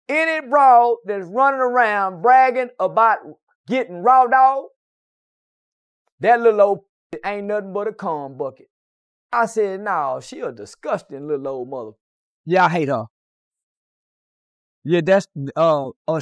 any broad that's running around bragging about getting raw dog, that little old ain't nothing but a cum bucket. I said, no, she a disgusting little old mother. Yeah, I hate her. Yeah, that's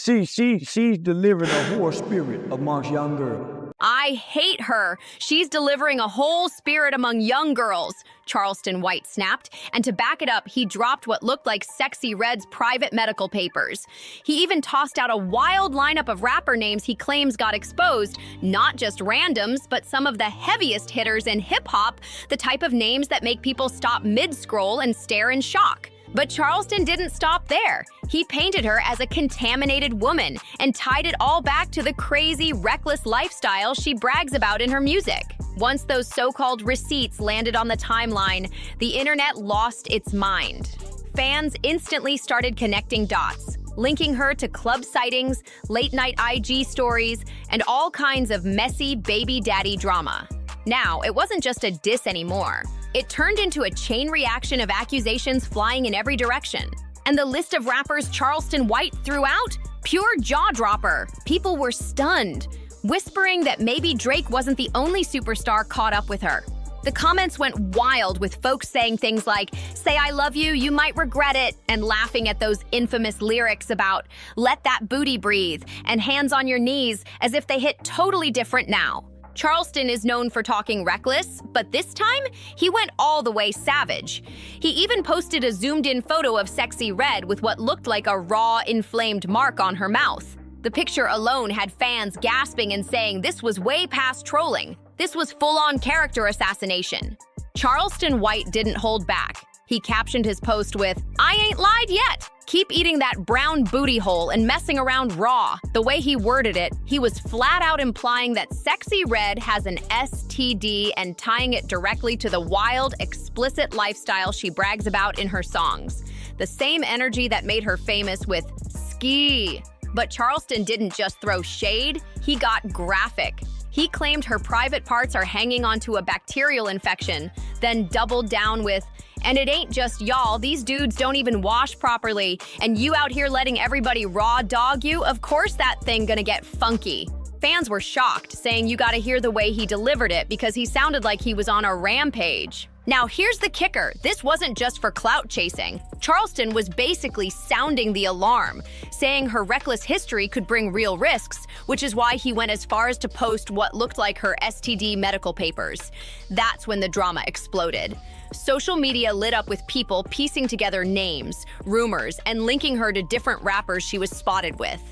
she's delivering a whore spirit amongst young girls. I hate her. She's delivering a whole spirit among young girls, Charleston White snapped, and to back it up, he dropped what looked like Sexyy Red's private medical papers. He even tossed out a wild lineup of rapper names he claims got exposed, not just randoms, but some of the heaviest hitters in hip-hop, the type of names that make people stop mid-scroll and stare in shock. But Charleston didn't stop there. He painted her as a contaminated woman and tied it all back to the crazy, reckless lifestyle she brags about in her music. Once those so-called receipts landed on the timeline, the internet lost its mind. Fans instantly started connecting dots, linking her to club sightings, late-night IG stories, and all kinds of messy baby daddy drama. Now, it wasn't just a diss anymore. It turned into a chain reaction of accusations flying in every direction. And the list of rappers Charleston White threw out? Pure jaw-dropper. People were stunned, whispering that maybe Drake wasn't the only superstar caught up with her. The comments went wild, with folks saying things like, "Say I love you, you might regret it," and laughing at those infamous lyrics about "let that booty breathe" and "hands on your knees," as if they hit totally different now. Charleston is known for talking reckless, but this time, he went all the way savage. He even posted a zoomed-in photo of Sexyy Red with what looked like a raw, inflamed mark on her mouth. The picture alone had fans gasping and saying this was way past trolling. This was full-on character assassination. Charleston White didn't hold back. He captioned his post with, "I ain't lied yet. Keep eating that brown booty hole and messing around raw." The way he worded it, he was flat out implying that Sexyy Red has an STD and tying it directly to the wild, explicit lifestyle she brags about in her songs. The same energy that made her famous with Ski. But Charleston didn't just throw shade, he got graphic. He claimed her private parts are hanging onto a bacterial infection, then doubled down with, "And it ain't just y'all, these dudes don't even wash properly, and you out here letting everybody raw dog you, of course that thing gonna get funky." Fans were shocked, saying you gotta hear the way he delivered it because he sounded like he was on a rampage. Now here's the kicker, this wasn't just for clout chasing. Charleston was basically sounding the alarm, saying her reckless history could bring real risks, which is why he went as far as to post what looked like her STD medical papers. That's when the drama exploded. Social media lit up with people piecing together names, rumors, and linking her to different rappers she was spotted with.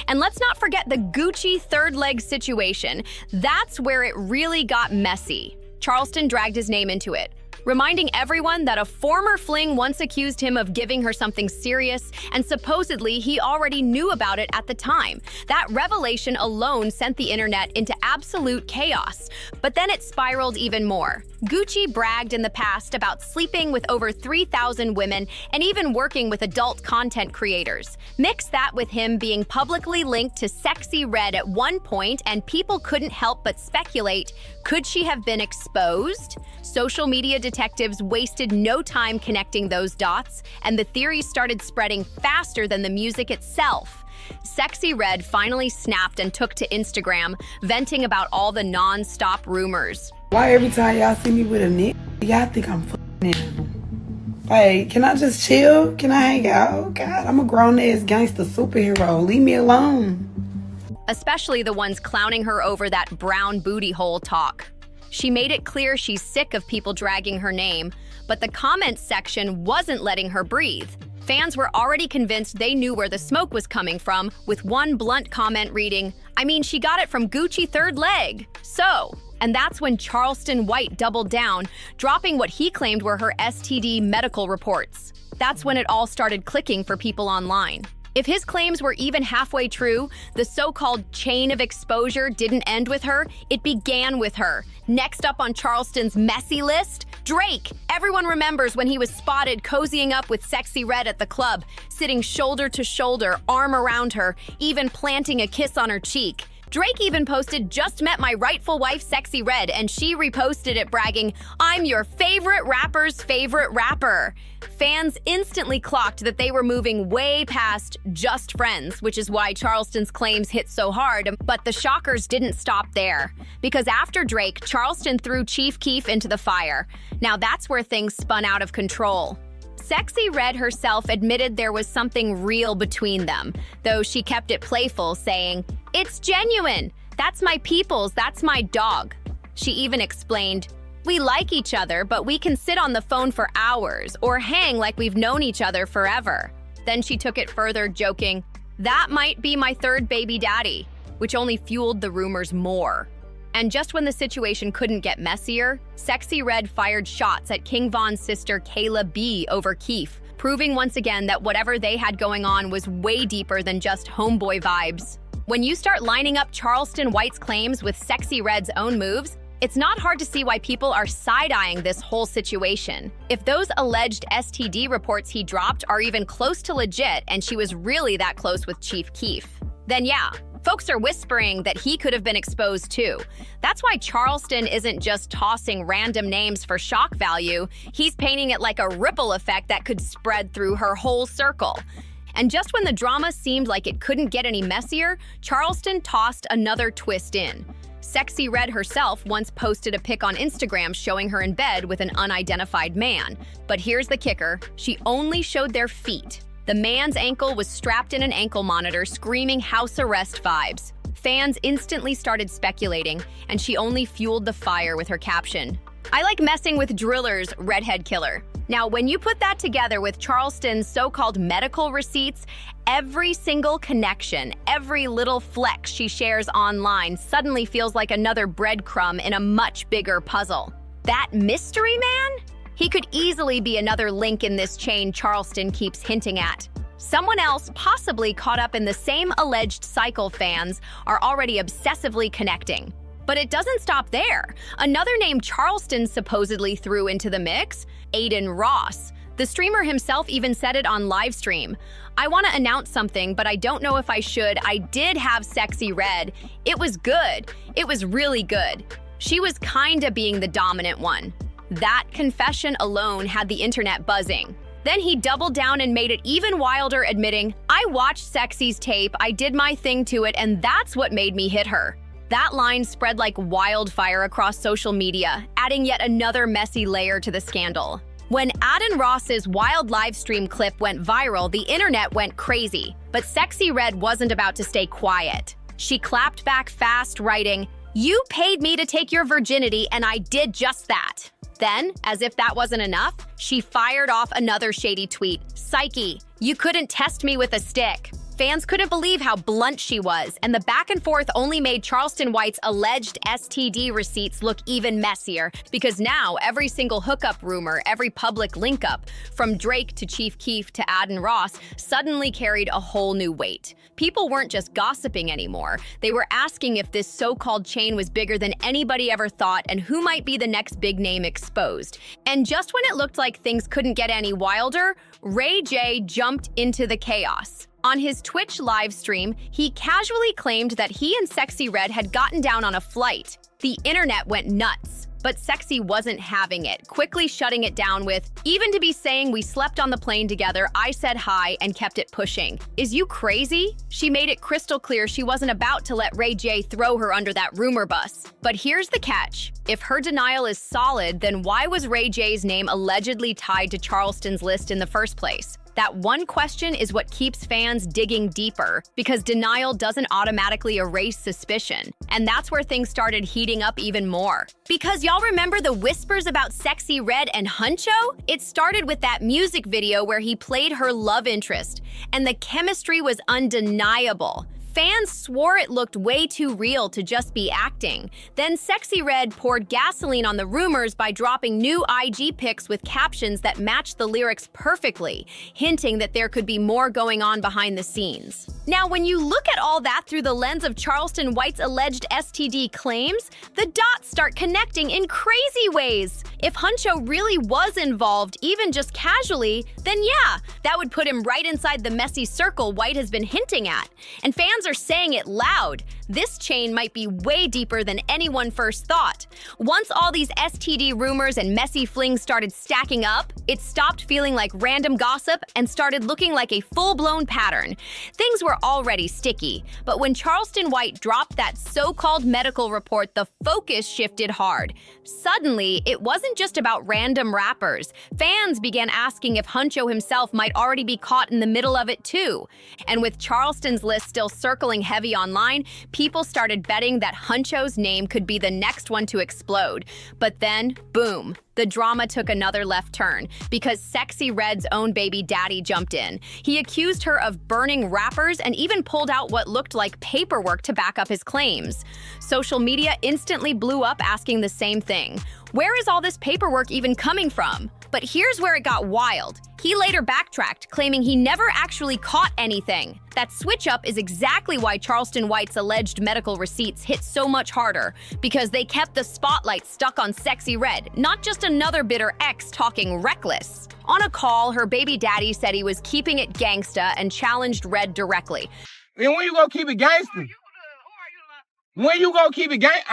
And let's not forget the Gucci third leg situation. That's where it really got messy. Charleston dragged his name into it, reminding everyone that a former fling once accused him of giving her something serious, and supposedly he already knew about it at the time. That revelation alone sent the internet into absolute chaos. But then it spiraled even more. Gucci bragged in the past about sleeping with over 3,000 women and even working with adult content creators. Mix that with him being publicly linked to Sexyy Red at one point, and people couldn't help but speculate, could she have been exposed? Social media detectives wasted no time connecting those dots, and the theories started spreading faster than the music itself. Sexyy Red finally snapped and took to Instagram, venting about all the non-stop rumors. Why every time y'all see me with a nigga, y'all think I'm f***ing him? Like, can I just chill? Can I hang out? God, I'm a grown-ass gangster superhero. Leave me alone. Especially the ones clowning her over that brown booty hole talk. She made it clear she's sick of people dragging her name, but the comments section wasn't letting her breathe. Fans were already convinced they knew where the smoke was coming from, with one blunt comment reading, "I mean, she got it from Gucci third leg. So," and that's when Charleston White doubled down, dropping what he claimed were her STD medical reports. That's when it all started clicking for people online. If his claims were even halfway true, the so-called chain of exposure didn't end with her, it began with her. Next up on Charleston's messy list, Drake. Everyone remembers when he was spotted cozying up with Sexyy Red at the club, sitting shoulder to shoulder, arm around her, even planting a kiss on her cheek. Drake even posted, "Just met my rightful wife, Sexyy Red," and she reposted it bragging, "I'm your favorite rapper's favorite rapper." Fans instantly clocked that they were moving way past just friends, which is why Charleston's claims hit so hard. But the shockers didn't stop there, because after Drake, Charleston threw Chief Keef into the fire. Now that's where things spun out of control. Sexyy Red herself admitted there was something real between them, though she kept it playful, saying, "It's genuine. That's my people's, that's my dog." She even explained, "We like each other, but we can sit on the phone for hours or hang like we've known each other forever." Then she took it further, joking, "That might be my third baby daddy," which only fueled the rumors more. And just when the situation couldn't get messier, Sexyy Red fired shots at King Von's sister Kayla B over Keef, proving once again that whatever they had going on was way deeper than just homeboy vibes. When you start lining up Charleston White's claims with Sexyy Red's own moves, it's not hard to see why people are side-eyeing this whole situation. If those alleged STD reports he dropped are even close to legit and she was really that close with Chief Keef, then yeah, folks are whispering that he could have been exposed too. That's why Charleston isn't just tossing random names for shock value, he's painting it like a ripple effect that could spread through her whole circle. And just when the drama seemed like it couldn't get any messier, Charleston tossed another twist in. Sexyy Red herself once posted a pic on Instagram showing her in bed with an unidentified man. But here's the kicker, she only showed their feet. The man's ankle was strapped in an ankle monitor, screaming house arrest vibes. Fans instantly started speculating, and she only fueled the fire with her caption, "I like messing with drillers, redhead killer." Now, when you put that together with Charleston's so-called medical receipts, every single connection, every little flex she shares online suddenly feels like another breadcrumb in a much bigger puzzle. That mystery man? He could easily be another link in this chain Charleston keeps hinting at. Someone else, possibly caught up in the same alleged cycle fans, are already obsessively connecting. But it doesn't stop there. Another name Charleston supposedly threw into the mix, Adin Ross. The streamer himself even said it on livestream. "I want to announce something, but I don't know if I should. I did have Sexyy Red. It was good. It was really good. She was kinda being the dominant one." That confession alone had the internet buzzing. Then he doubled down and made it even wilder, admitting, "I watched Sexy's tape, I did my thing to it, and that's what made me hit her." That line spread like wildfire across social media, adding yet another messy layer to the scandal. When Adin Ross's wild livestream clip went viral, the internet went crazy. But Sexyy Red wasn't about to stay quiet. She clapped back fast, writing, "You paid me to take your virginity, and I did just that." Then, as if that wasn't enough, she fired off another shady tweet. "Psyche, you couldn't test me with a stick." Fans couldn't believe how blunt she was, and the back and forth only made Charleston White's alleged STD receipts look even messier, because now every single hookup rumor, every public link-up, from Drake to Chief Keef to Adin Ross, suddenly carried a whole new weight. People weren't just gossiping anymore. They were asking if this so-called chain was bigger than anybody ever thought and who might be the next big name exposed. And just when it looked like things couldn't get any wilder, Ray J jumped into the chaos. On his Twitch live stream, he casually claimed that he and Sexyy Red had gotten down on a flight. The internet went nuts, but Sexyy wasn't having it, quickly shutting it down with, "Even to be saying we slept on the plane together, I said hi and kept it pushing. Is you crazy?" She made it crystal clear she wasn't about to let Ray J throw her under that rumor bus. But here's the catch. If her denial is solid, then why was Ray J's name allegedly tied to Charleston's list in the first place? That one question is what keeps fans digging deeper, because denial doesn't automatically erase suspicion. And that's where things started heating up even more. Because y'all remember the whispers about Sexyy Red and Huncho? It started with that music video where he played her love interest, and the chemistry was undeniable. Fans swore it looked way too real to just be acting. Then Sexyy Red poured gasoline on the rumors by dropping new IG pics with captions that matched the lyrics perfectly, hinting that there could be more going on behind the scenes. Now, when you look at all that through the lens of Charleston White's alleged STD claims, the dots start connecting in crazy ways. If Huncho really was involved, even just casually, then yeah, that would put him right inside the messy circle White has been hinting at. And fans are saying it loud. This chain might be way deeper than anyone first thought. Once all these STD rumors and messy flings started stacking up, it stopped feeling like random gossip and started looking like a full-blown pattern. Things were already sticky, but when Charleston White dropped that so-called medical report, the focus shifted hard. Suddenly, it wasn't just about random rappers. Fans began asking if Huncho himself might already be caught in the middle of it too. And with Charleston's list still circling heavy online, people started betting that Huncho's name could be the next one to explode. But then, boom, the drama took another left turn because Sexyy Red's own baby daddy jumped in. He accused her of burning rappers and even pulled out what looked like paperwork to back up his claims. Social media instantly blew up asking the same thing. Where is all this paperwork even coming from? But here's where it got wild. He later backtracked, claiming he never actually caught anything. That switch-up is exactly why Charleston White's alleged medical receipts hit so much harder, because they kept the spotlight stuck on Sexyy Red, not just another bitter ex talking reckless. On a call, her baby daddy said he was keeping it gangsta and challenged Red directly. And when you gonna keep it gangsta? When you gonna keep it that's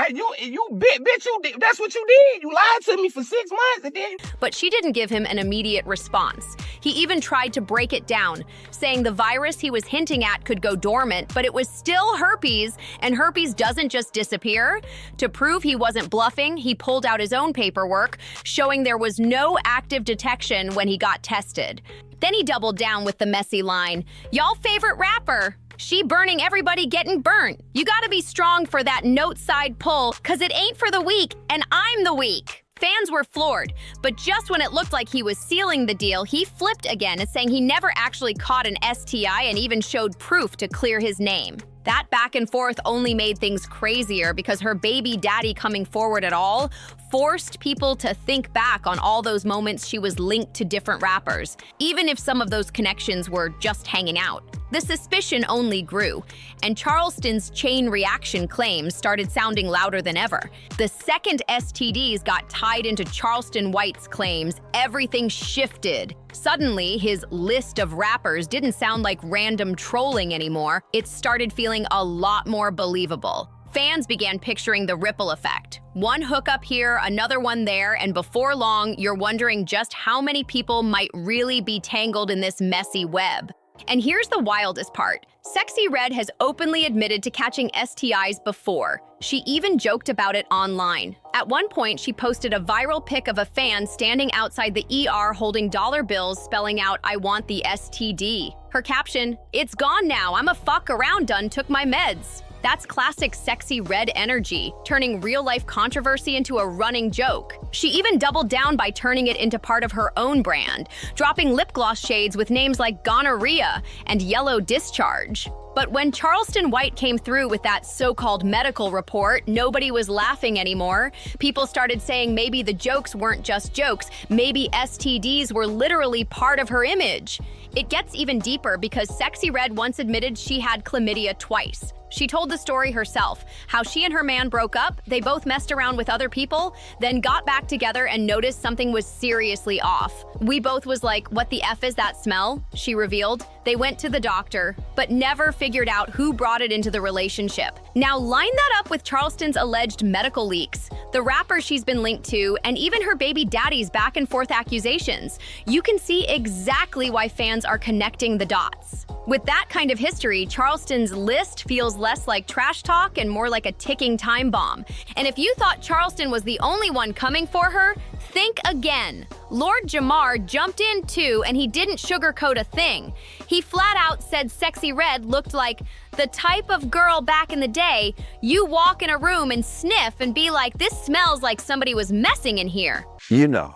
what you did. You lied to me for 6 months and then. But she didn't give him an immediate response. He even tried to break it down, saying the virus he was hinting at could go dormant, but it was still herpes, and herpes doesn't just disappear. To prove he wasn't bluffing, he pulled out his own paperwork, showing there was no active detection when he got tested. Then he doubled down with the messy line, "Y'all favorite rapper? She burning everybody getting burnt. You gotta be strong for that note side pull, cause it ain't for the weak, and I'm the weak." Fans were floored, but just when it looked like he was sealing the deal, he flipped again, saying he never actually caught an STI and even showed proof to clear his name. That back and forth only made things crazier because her baby daddy coming forward at all forced people to think back on all those moments she was linked to different rappers, even if some of those connections were just hanging out. The suspicion only grew, and Charleston's chain reaction claims started sounding louder than ever. The second STDs got tied into Charleston White's claims, everything shifted. Suddenly, his list of rappers didn't sound like random trolling anymore. It started feeling a lot more believable. Fans began picturing the ripple effect. One hookup here, another one there, and before long, you're wondering just how many people might really be tangled in this messy web. And here's the wildest part. Sexyy Red has openly admitted to catching STIs before. She even joked about it online. At one point, she posted a viral pic of a fan standing outside the ER holding dollar bills spelling out, "I want the STD." Her caption, "It's gone now, I'm a fuck around done, took my meds." That's classic Sexyy Red energy, turning real-life controversy into a running joke. She even doubled down by turning it into part of her own brand, dropping lip gloss shades with names like gonorrhea and yellow discharge. But when Charleston White came through with that so-called medical report, nobody was laughing anymore. People started saying maybe the jokes weren't just jokes, maybe STDs were literally part of her image. It gets even deeper because Sexyy Red once admitted she had chlamydia twice. She told the story herself, how she and her man broke up, they both messed around with other people, then got back together and noticed something was seriously off. "We both was like, what the F is that smell?" she revealed. They went to the doctor, but never figured out who brought it into the relationship. Now line that up with Charleston's alleged medical leaks, the rapper she's been linked to, and even her baby daddy's back and forth accusations. You can see exactly why fans are connecting the dots. With that kind of history, Charleston's list feels less like trash talk and more like a ticking time bomb. And if you thought Charleston was the only one coming for her, think again. Lord Jamar jumped in too, and he didn't sugarcoat a thing. He flat out said Sexyy Red looked like the type of girl back in the day you walk in a room and sniff and be like, "This smells like somebody was messing in here." You know,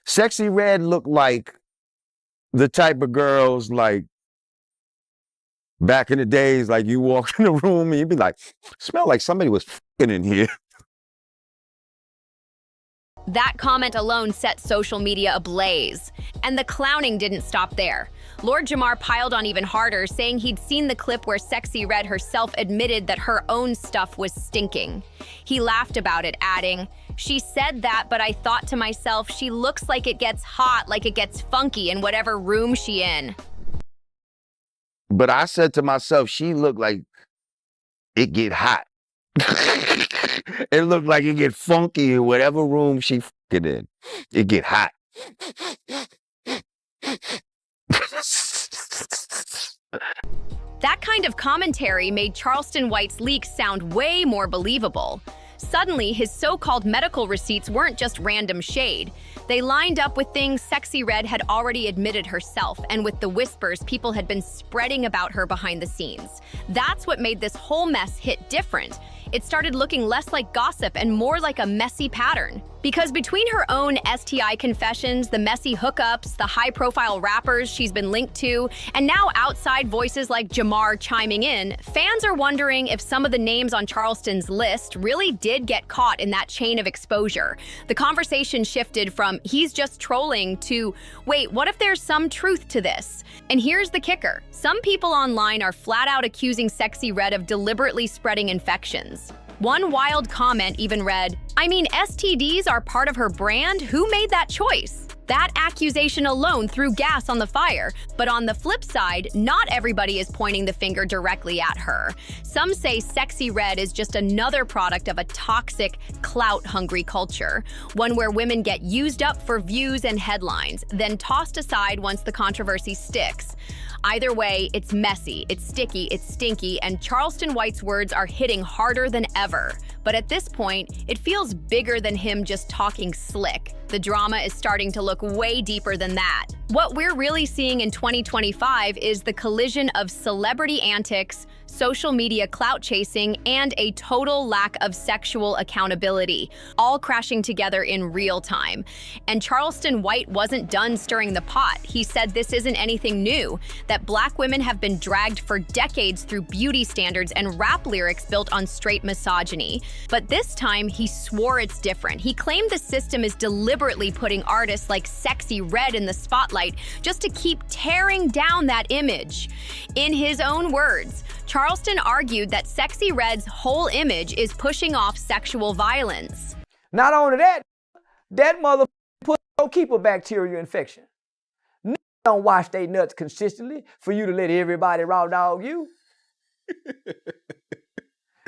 Sexyy Red looked like the type of girls like back in the days, like you walk in a room and you'd be like, "Smell like somebody was f***ing in here." That comment alone set social media ablaze. And the clowning didn't stop there. Lord Jamar piled on even harder, saying he'd seen the clip where Sexyy Red herself admitted that her own stuff was stinking. He laughed about it, adding, "She said that, but I thought to myself, she looks like it gets hot, like it gets funky in whatever room she in." But I said to myself, she looked like it get hot. It looked like it get funky in whatever room she fucking in. It get hot. That kind of commentary made Charleston White's leaks sound way more believable. Suddenly, his so-called medical receipts weren't just random shade. They lined up with things Sexyy Red had already admitted herself, and with the whispers people had been spreading about her behind the scenes. That's what made this whole mess hit different. It started looking less like gossip and more like a messy pattern. Because between her own STI confessions, the messy hookups, the high-profile rappers she's been linked to, and now outside voices like Jamar chiming in, fans are wondering if some of the names on Charleston's list really did get caught in that chain of exposure. The conversation shifted from, he's just trolling, to, wait, what if there's some truth to this? And here's the kicker. Some people online are flat out accusing Sexyy Red of deliberately spreading infections. One wild comment even read, "I mean, STDs are part of her brand? Who made that choice?" That accusation alone threw gas on the fire. But on the flip side, not everybody is pointing the finger directly at her. Some say Sexyy Red is just another product of a toxic, clout-hungry culture, one where women get used up for views and headlines, then tossed aside once the controversy sticks. Either way, it's messy, it's sticky, it's stinky, and Charleston White's words are hitting harder than ever. But at this point, it feels bigger than him just talking slick. The drama is starting to look way deeper than that. What we're really seeing in 2025 is the collision of celebrity antics, social media clout chasing, and a total lack of sexual accountability, all crashing together in real time. And Charleston White wasn't done stirring the pot. He said this isn't anything new, that Black women have been dragged for decades through beauty standards and rap lyrics built on straight misogyny. But this time, he swore it's different. He claimed the system is deliberately putting artists like Sexyy Red in the spotlight just to keep tearing down that image. In his own words, Charleston argued that Sexyy Red's whole image is pushing off sexual violence. Not only that, that mother don't keep a bacterial infection. Don't wash their nuts consistently for you to let everybody raw dog you.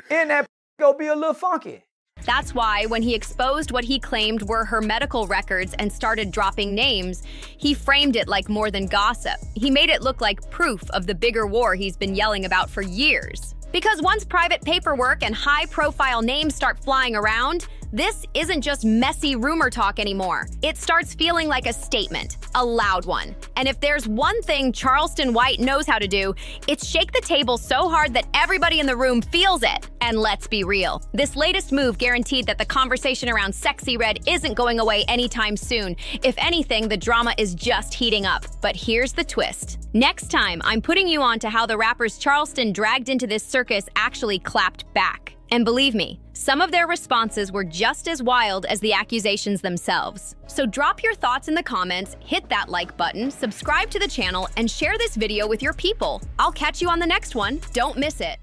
And that go be a little funky. That's why when he exposed what he claimed were her medical records and started dropping names, he framed it like more than gossip. He made it look like proof of the bigger war he's been yelling about for years. Because once private paperwork and high-profile names start flying around, this isn't just messy rumor talk anymore. It starts feeling like a statement, a loud one. And if there's one thing Charleston White knows how to do, it's shake the table so hard that everybody in the room feels it. And let's be real, this latest move guaranteed that the conversation around Sexyy Red isn't going away anytime soon. If anything, the drama is just heating up. But here's the twist. Next time, I'm putting you on to how the rappers Charleston dragged into this circus actually clapped back. And believe me, some of their responses were just as wild as the accusations themselves. So drop your thoughts in the comments, hit that like button, subscribe to the channel, and share this video with your people. I'll catch you on the next one. Don't miss it.